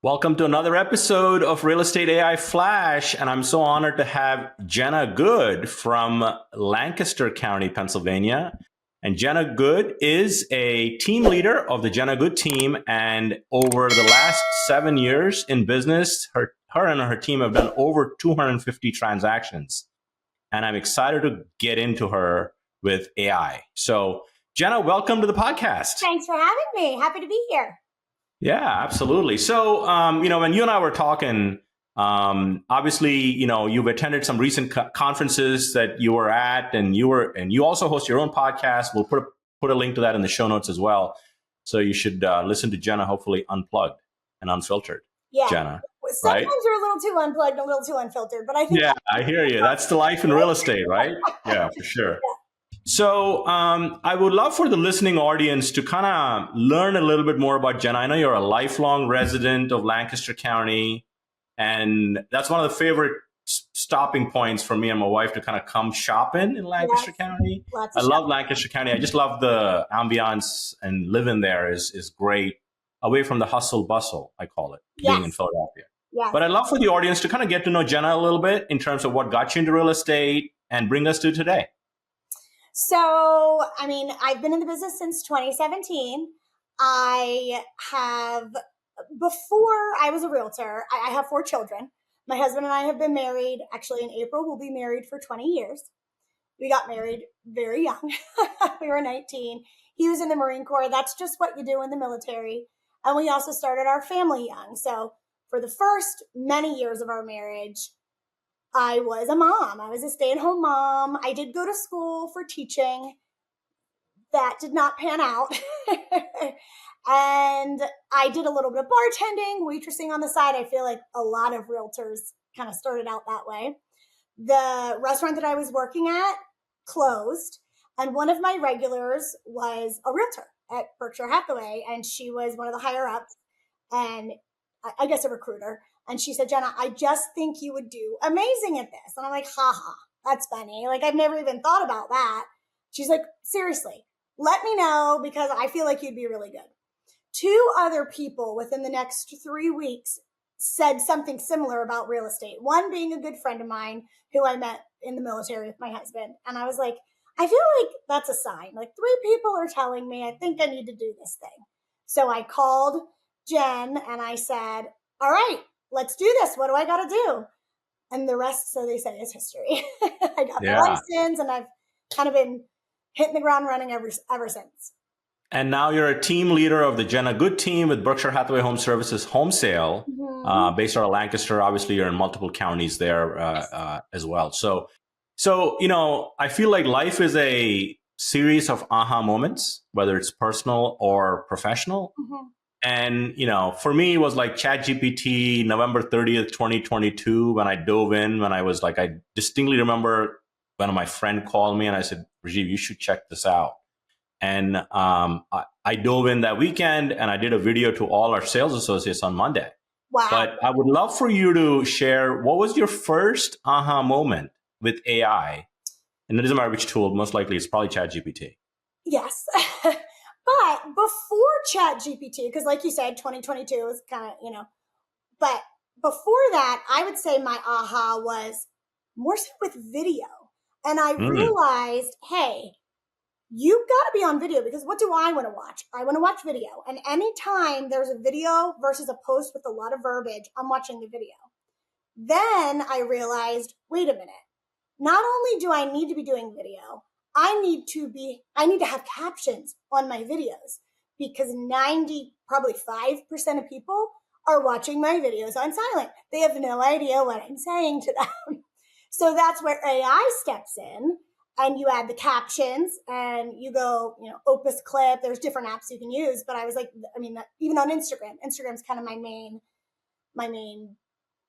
Welcome to another episode of Real Estate AI Flash, and I'm so honored to have Jenna Good from Lancaster County, Pennsylvania. And Jenna Good is a team leader of the Jenna Good team, and over the last 7 years in business, her and her team have done over 250 transactions. And I'm excited to get into her with AI. So, Jenna, welcome to the podcast. Thanks for having me. Happy to be here. Yeah, absolutely. So, when you and I were talking, obviously, you've attended some recent conferences that you were at, and you also host your own podcast. We'll put a link to that in the show notes as well. So you should listen to Jenna, hopefully unplugged and unfiltered. Yeah, Jenna. Sometimes right? you're a little too unplugged, a little too unfiltered, but I think. Yeah, I hear you. That's the life in real estate, right? Yeah, for sure. Yeah. So I would love for the listening audience to kind of learn a little bit more about Jenna. I know you're a lifelong resident of Lancaster County, and that's one of the favorite stopping points for me and my wife to kind of come shopping in Lancaster County. I love Lancaster County. I just love the ambiance, and living there is great, away from the hustle bustle, I call it, being in Philadelphia. Yes. But I'd love for the audience to kind of get to know Jenna a little bit in terms of what got you into real estate and bring us to today. So, I've been in the business since 2017. Before I was a realtor, I have 4 children. My husband and I have been married, actually in April, we'll be married for 20 years. We got married very young. We were 19. He was in the Marine Corps. That's just what you do in the military. And we also started our family young. So for the first many years of our marriage, I was a mom. I was a stay-at-home mom. I did go to school for teaching. That did not pan out. And I did a little bit of bartending, waitressing on the side. I feel like a lot of realtors kind of started out that way. The restaurant that I was working at closed, and one of my regulars was a realtor at Berkshire Hathaway, and she was one of the higher ups, and I guess a recruiter. And she said, Jenna, I just think you would do amazing at this. And I'm like, haha, that's funny. Like, I've never even thought about that. She's like, seriously, let me know, because I feel like you'd be really good. 2 other people within the next 3 weeks said something similar about real estate. One being a good friend of mine who I met in the military with my husband. And I was like, I feel like that's a sign. Like, 3 people are telling me I think I need to do this thing. So I called Jen and I said, all right, let's do this. What do I got to do? And the rest, so they say, is history. I got the license, and I've kind of been hitting the ground running ever since. And now you're a team leader of the Jenna Good team with Berkshire Hathaway Home Services home sale, based out of Lancaster. Obviously, you're in multiple counties there as well. So I feel like life is a series of aha moments, whether it's personal or professional. Mm-hmm. And, for me, it was like ChatGPT, November 30th, 2022, when I dove in, when I was like, I distinctly remember when my friend called me and I said, Rajiv, you should check this out. And I dove in that weekend, and I did a video to all our sales associates on Monday. Wow. But I would love for you to share, what was your first aha moment with AI? And it doesn't matter which tool, most likely it's probably ChatGPT. Yes. But before ChatGPT, because like you said, 2022 is kind of, but before that, I would say my aha was more so with video. And I realized, hey, you got to be on video, because what do I want to watch? I want to watch video. And anytime there's a video versus a post with a lot of verbiage, I'm watching the video. Then I realized, wait a minute, not only do I need to be doing video, I need to have captions on my videos, because probably 5% of people are watching my videos on silent. They have no idea what I'm saying to them. So that's where AI steps in, and you add the captions, and you go, Opus Clip. There's different apps you can use, but I was like, even on Instagram's kind of my main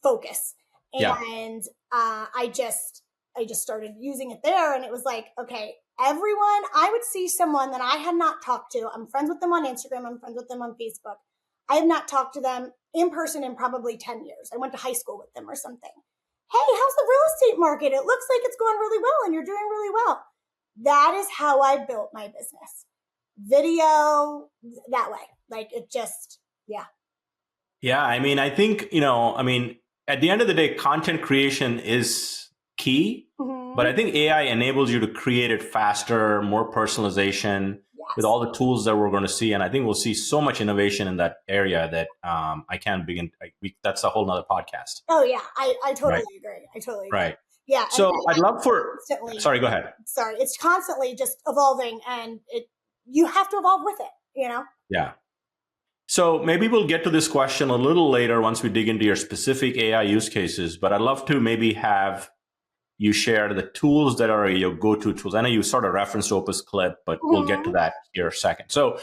focus. And I just started using it there, and it was like, okay, everyone, I would see someone that I had not talked to. I'm friends with them on Instagram. I'm friends with them on Facebook. I have not talked to them in person in probably 10 years. I went to high school with them or something. Hey, how's the real estate market? It looks like it's going really well, and you're doing really well. That is how I built my business. Video, that way. Like, it just, yeah. Yeah, I mean, I think, at the end of the day, content creation is key, but I think AI enables you to create it faster, more personalization with Yes. all the tools that we're going to see. And I think we'll see so much innovation in that area that I can't begin. That's a whole nother podcast, Oh yeah, I totally right? agree. I totally agree. Right. Yeah, and So I'd love for, constantly, sorry, go ahead. sorry, it's constantly just evolving, and you have to evolve with it. Yeah. So maybe we'll get to this question a little later once we dig into your specific AI use cases, but I'd love to maybe have you share the tools that are your go-to tools. I know you sort of referenced Opus Clip, but we'll get to that here a second. So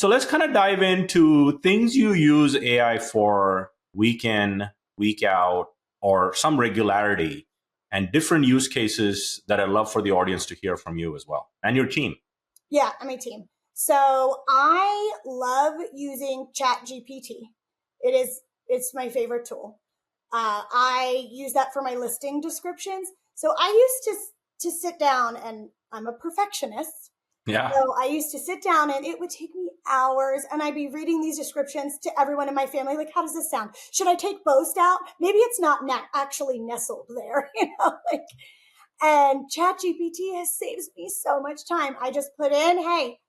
let's kind of dive into things you use AI for week in, week out, or some regularity, and different use cases that I'd love for the audience to hear from you as well and your team. Yeah, I'm a team. So I love using Chat GPT. It's my favorite tool. I use that for my listing descriptions. So I used to sit down, and I'm a perfectionist. Yeah. So I used to sit down, and it would take me hours, and I'd be reading these descriptions to everyone in my family. Like, how does this sound? Should I take boast out? Maybe it's not actually nestled there, and ChatGPT has saves me so much time. I just put in, hey,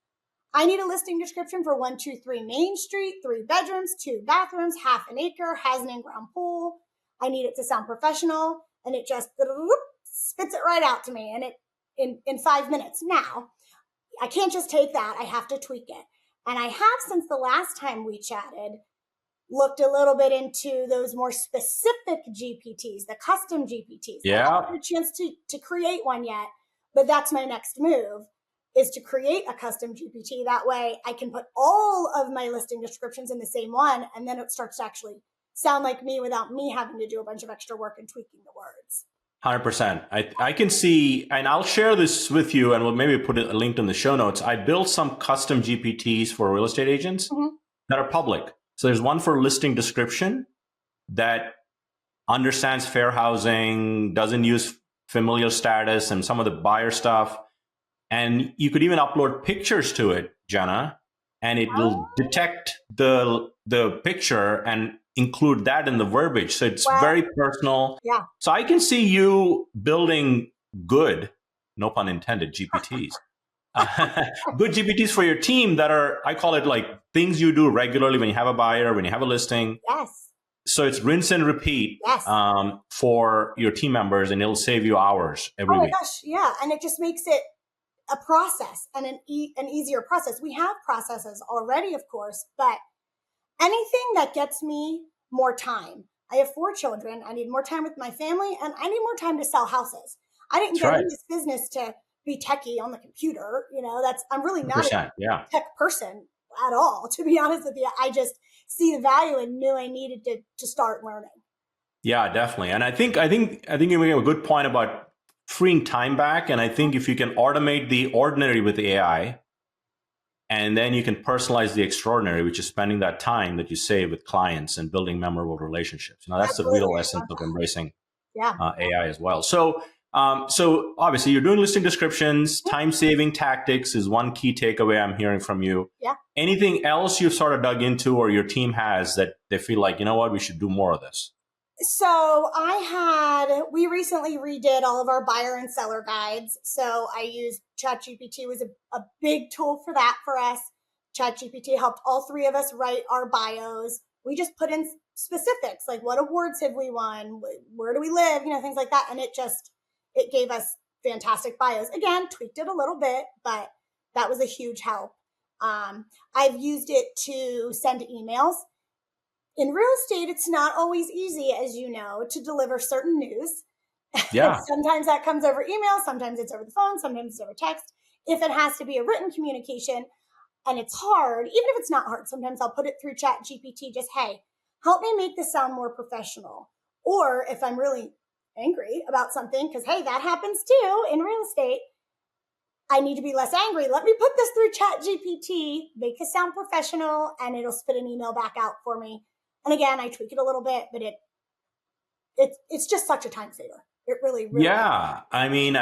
I need a listing description for 123 Main Street, 3 bedrooms, 2 bathrooms, half an acre, has an in-ground pool. I need it to sound professional, and it just spits it right out to me, and it in 5 minutes. Now, I can't just take that. I have to tweak it. And I have, since the last time we chatted, looked a little bit into those more specific GPTs, the custom GPTs. I Yeah. haven't had a chance to create one yet, but that's my next move, is to create a custom GPT. That way I can put all of my listing descriptions in the same one, and then it starts to actually sound like me without me having to do a bunch of extra work and tweaking the words. 100%. I can see, and I'll share this with you, and we'll maybe put a link in the show notes. I built some custom GPTs for real estate agents that are public. So there's one for listing description that understands fair housing, doesn't use familial status and some of the buyer stuff. And you could even upload pictures to it, Jenna, and it will detect the picture and include that in the verbiage. So it's very personal. Yeah. So I can see you building good, no pun intended, GPTs. Good GPTs for your team that are, I call it like things you do regularly when you have a buyer, when you have a listing. Yes. So it's rinse and repeat for your team members, and it'll save you hours every week. Oh my gosh, yeah. And it just makes it a process, and an easier process. We have processes already, of course, but anything that gets me more time. I have 4 children. I need more time with my family, and I need more time to sell houses. I didn't get in this business to be techie on the computer. I'm really not a tech person at all, to be honest with you. I just see the value and knew I needed to start learning. Yeah, definitely. And I think you make a good point about freeing time back. And I think if you can automate the ordinary with AI, and then you can personalize the extraordinary, which is spending that time that you save with clients and building memorable relationships. That's the real essence of embracing AI as well. So obviously you're doing listing descriptions, time-saving tactics is one key takeaway I'm hearing from you. Yeah. Anything else you've sort of dug into or your team has that they feel like, we should do more of this? So we recently redid all of our buyer and seller guides. So I used ChatGPT, was a big tool for that for us. ChatGPT helped all 3 of us write our bios. We just put in specifics, like what awards have we won? Where do we live? Things like that. And it gave us fantastic bios. Again, tweaked it a little bit, but that was a huge help. I've used it to send emails. In real estate, it's not always easy, as you know, to deliver certain news. Yeah. Sometimes that comes over email, sometimes it's over the phone, sometimes it's over text. If it has to be a written communication and it's hard, even if it's not hard, sometimes I'll put it through Chat GPT, just, hey, help me make this sound more professional. Or if I'm really angry about something, because, hey, that happens too in real estate, I need to be less angry. Let me put this through Chat GPT, make it sound professional, and it'll spit an email back out for me. And again, I tweak it a little bit, but it's just such a time saver. It really, really. Yeah. I mean,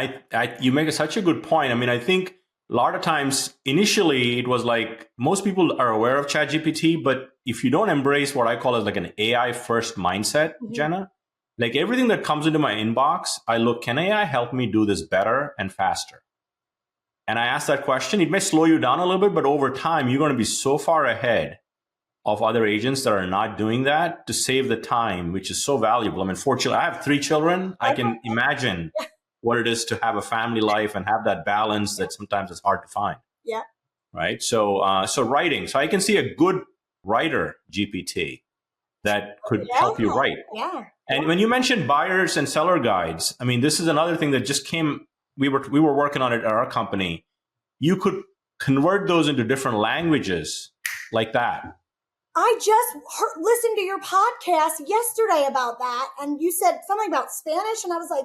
you make such a good point. I mean, I think a lot of times, initially, it was like most people are aware of ChatGPT, but if you don't embrace what I call as like an AI first mindset, Jenna, like everything that comes into my inbox, I look, can AI help me do this better and faster? And I ask that question. It may slow you down a little bit, but over time, you're going to be so far ahead of other agents that are not doing that to save the time, which is so valuable. I mean, fortunately, I have 3 children. I can imagine what it is to have a family life and have that balance that sometimes it's hard to find. Yeah. Right. So, so writing. So I can see a good writer GPT that could help you write. Yeah. And when you mentioned buyers and seller guides, I mean, this is another thing that just came. We were working on it at our company. You could convert those into different languages like that. I just listened to your podcast yesterday about that, and you said something about Spanish, and I was like,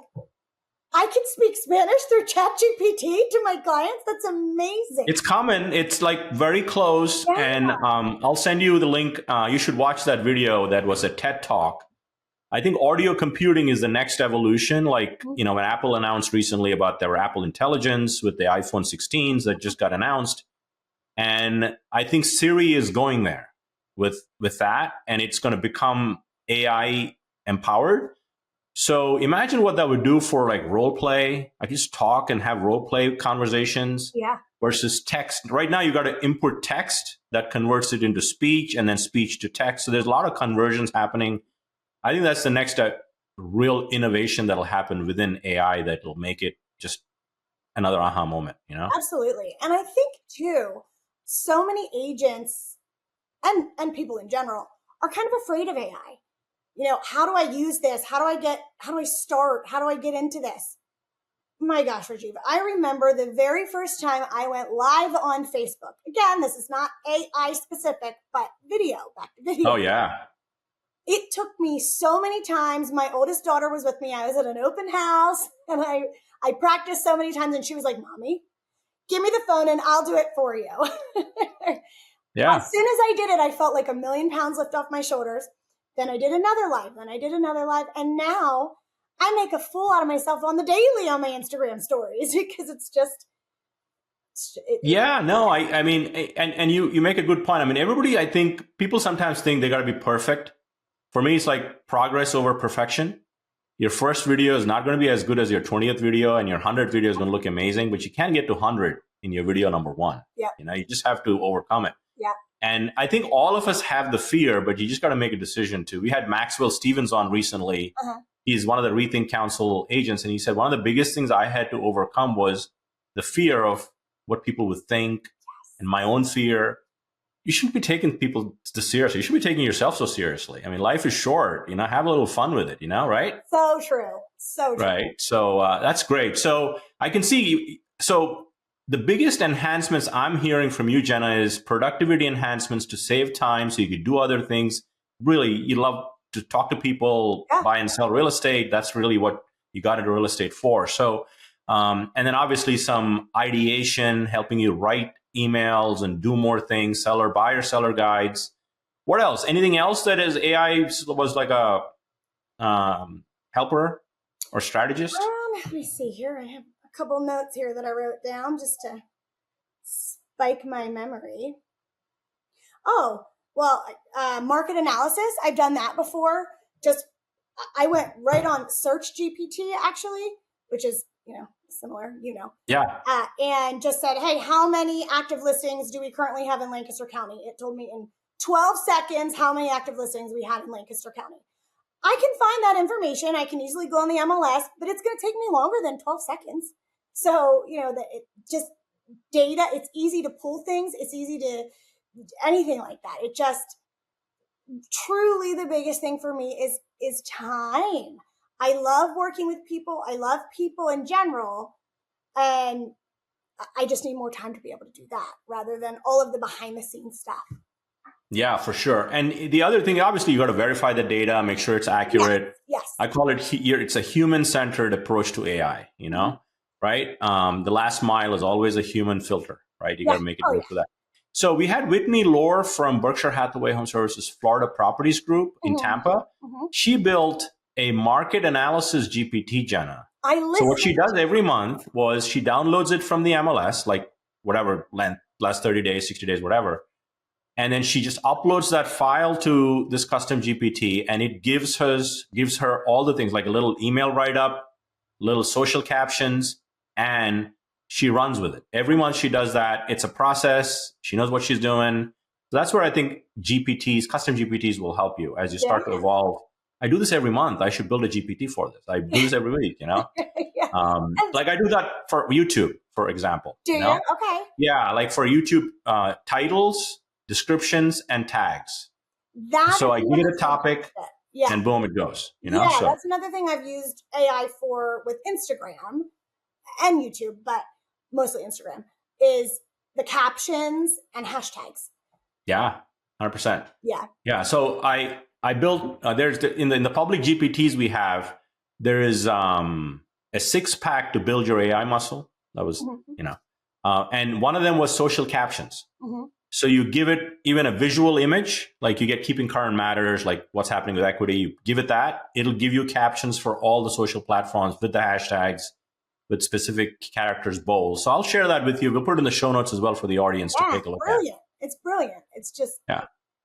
I can speak Spanish through ChatGPT to my clients. That's amazing. It's common. It's like very close. Yeah. And I'll send you the link. You should watch that video. That was a TED Talk. I think audio computing is the next evolution. Like, you know, when Apple announced recently about their Apple Intelligence with the iPhone 16s that just got announced. And I think Siri is going there with that, and it's going to become AI empowered. So imagine what that would do for like role play. I just talk and have role play conversations versus text. Right now, you got to input text that converts it into speech and then speech to text. So there's a lot of conversions happening. I think that's the next real innovation that'll happen within AI that will make it just another aha moment, you know? Absolutely. And I think too, so many agents and people in general are kind of afraid of AI. You know, how do I use this? How do I start? How do I get into this? My gosh, Rajiv, I remember the very first time I went live on Facebook. Again, this is not AI specific, but back to video. Oh, yeah. It took me so many times. My oldest daughter was with me. I was at an open house, and I practiced so many times, and she was like, Mommy, give me the phone and I'll do it for you. Yeah. As soon as I did it, I felt like 1,000,000 pounds lift off my shoulders. Then I did another live. And now I make a fool out of myself on the daily on my Instagram stories because it's just. I mean, and you make a good point. I mean, everybody, I think people sometimes think they got to be perfect. For me, it's like progress over perfection. Your first video is not going to be as good as your 20th video, and your 100th video is going to look amazing, but you can't get to 100 in your video number 1. Yeah. You know, you just have to overcome it. Yeah. And I think all of us have the fear, but you just got to make a decision too. We had Maxwell Stevens on recently. He's one of the Rethink Council agents. And he said, one of the biggest things I had to overcome was the fear of what people would think and my own fear. You shouldn't be taking people this seriously. You should be taking yourself so seriously. I mean, life is short, you know, have a little fun with it, you know, right? So true. So true. Right. So that's great. So I can see, so the biggest enhancements I'm hearing from you, Jenna, is productivity enhancements to save time so you could do other things. Really, you love to talk to people, buy and sell real estate. That's really what you got into real estate for. So, and then obviously some ideation, helping you write emails and do more things, buyer seller guides. What else? Anything else that is AI was like a helper or strategist? Let me see here. I have a couple notes here that I wrote down just to spike my memory. Oh, well, market analysis. I've done that before. I went right on Search GPT actually, which is, you know, similar, you know. Yeah. And just said, hey, how many active listings do we currently have in Lancaster County? It told me in 12 seconds how many active listings we had in Lancaster County. I can find that information. I can easily go on the MLS, but it's going to take me longer than 12 seconds. So, you know, just data, it's easy to pull things. It's easy to anything like that. It just truly the biggest thing for me is time. I love working with people. I love people in general. And I just need more time to be able to do that rather than all of the behind the scenes stuff. Yeah, for sure. And the other thing, obviously, you got to verify the data, make sure it's accurate. Yes. I call it it's a human-centered approach to AI, you know, right? The last mile is always a human filter, right? You got to make it work for that. So we had Whitney Lohr from Berkshire Hathaway Home Services Florida Properties Group in Tampa. She built a market analysis GPT, Jenna. So what she does every month was she downloads it from the MLS, like whatever length, last 30 days, 60 days, whatever. And then she just uploads that file to this custom GPT, and it gives her all the things, like a little email write-up, little social captions, and she runs with it. Every month she does that. It's a process. She knows what she's doing. So that's where I think custom GPTs will help you as you start to evolve. I do this every month. I should build a GPT for this. I do this every week, Yeah. Like I do that for YouTube, for example. Do you? Okay. Yeah, like for YouTube titles, descriptions, and tags. So I give it a topic, and boom, it goes. That's another thing I've used AI for with Instagram and YouTube, but mostly Instagram, is the captions and hashtags. Yeah, 100%. Yeah. So I built. There's in the public GPTs we have. There is a 6-pack to build your AI muscle. That was and one of them was social captions. Mm-hmm. So you give it even a visual image, like you get keeping current matters, like what's happening with equity. You give it that, it'll give you captions for all the social platforms with the hashtags, with specific characters, bold. So I'll share that with you. We'll put it in the show notes as well for the audience to take a look at. It's brilliant. It's just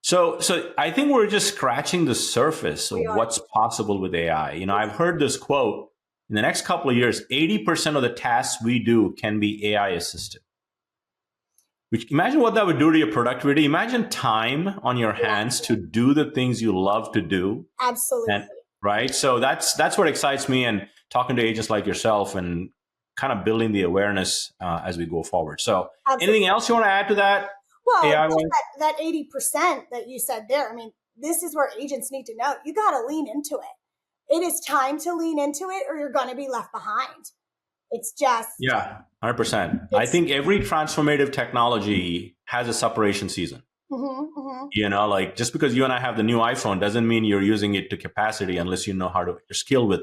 So I think we're just scratching the surface of what's possible with AI. I've heard this quote: in the next couple of years, 80% of the tasks we do can be AI assisted. Which, imagine what that would do to your productivity. Imagine time on your hands to do the things you love to do. Absolutely. Right. So that's what excites me, and talking to agents like yourself and kind of building the awareness as we go forward. So anything else you want to add to that? Well, that 80% that you said there, I mean, this is where agents need to know. You got to lean into it. It is time to lean into it, or you're going to be left behind. It's just 100%. I think every transformative technology has a separation season. Like just because you and I have the new iPhone doesn't mean you're using it to capacity unless you know how to you're skilled with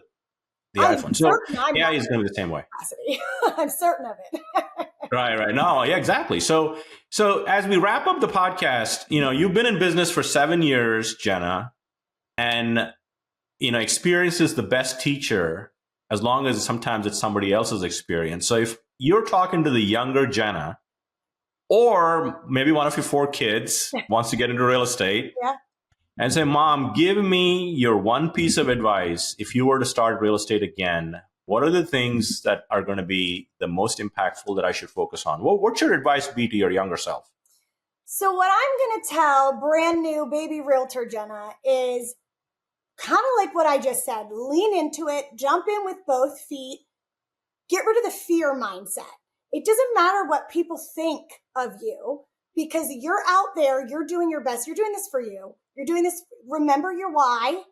the iPhone. So AI is going to be the same way. I'm certain of it. Right. No, yeah, exactly. So as we wrap up the podcast, you've been in business for 7 years, Jenna, and experience is the best teacher, as long as sometimes it's somebody else's experience. So if you're talking to the younger Jenna, or maybe one of your 4 kids wants to get into real estate, and say, Mom, give me your one piece of advice. If you were to start real estate again, what are the things that are going to be the most impactful that I should focus on? What should advice be to your younger self? So what I'm going to tell brand new baby realtor Jenna is kind of like what I just said. Lean into it, jump in with both feet, get rid of the fear mindset. It doesn't matter what people think of you, because you're out there, you're doing your best. You're doing this for you. You're doing this. Remember your why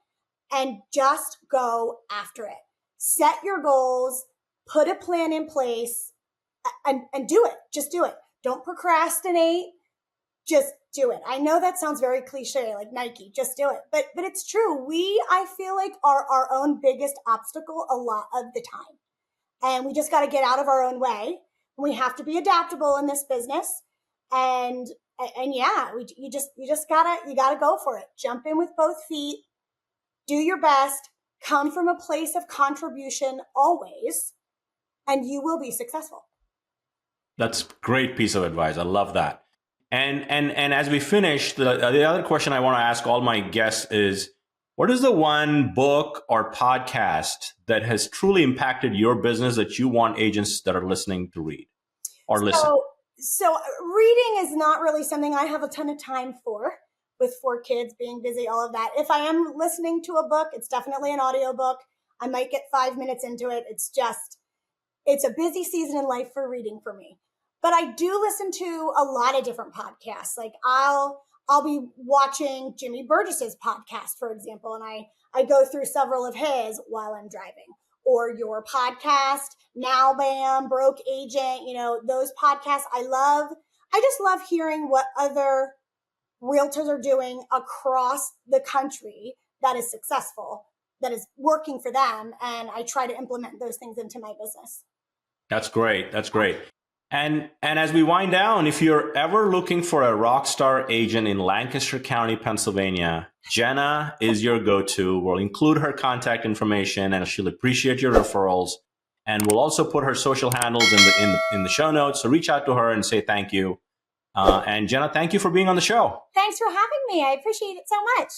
and just go after it. Set your goals, put a plan in place, and do it. Just do it. Don't procrastinate. Just do it. I know that sounds very cliche, like Nike, just do it. But it's true. I feel like, are our own biggest obstacle a lot of the time. And we just got to get out of our own way. We have to be adaptable in this business. And you just gotta go for it. Jump in with both feet, do your best, come from a place of contribution always, and you will be successful. That's a great piece of advice. I love that. And as we finish, the other question I want to ask all my guests is, what is the one book or podcast that has truly impacted your business that you want agents that are listening to read or listen? So reading is not really something I have a ton of time for, with 4 kids, being busy, all of that. If I am listening to a book, it's definitely an audiobook. I might get 5 minutes into it. It's a busy season in life for reading for me. But I do listen to a lot of different podcasts. Like I'll be watching Jimmy Burgess's podcast, for example, and I go through several of his while I'm driving. Or your podcast, Now Bam, Broke Agent, those podcasts I just love hearing what other realtors are doing across the country that is successful, that is working for them. And I try to implement those things into my business. That's great. And as we wind down, if you're ever looking for a rock star agent in Lancaster County, Pennsylvania, Jenna is your go-to. We'll include her contact information, and she'll appreciate your referrals. And we'll also put her social handles in the show notes. So reach out to her and say thank you. And Jenna, thank you for being on the show. Thanks for having me. I appreciate it so much.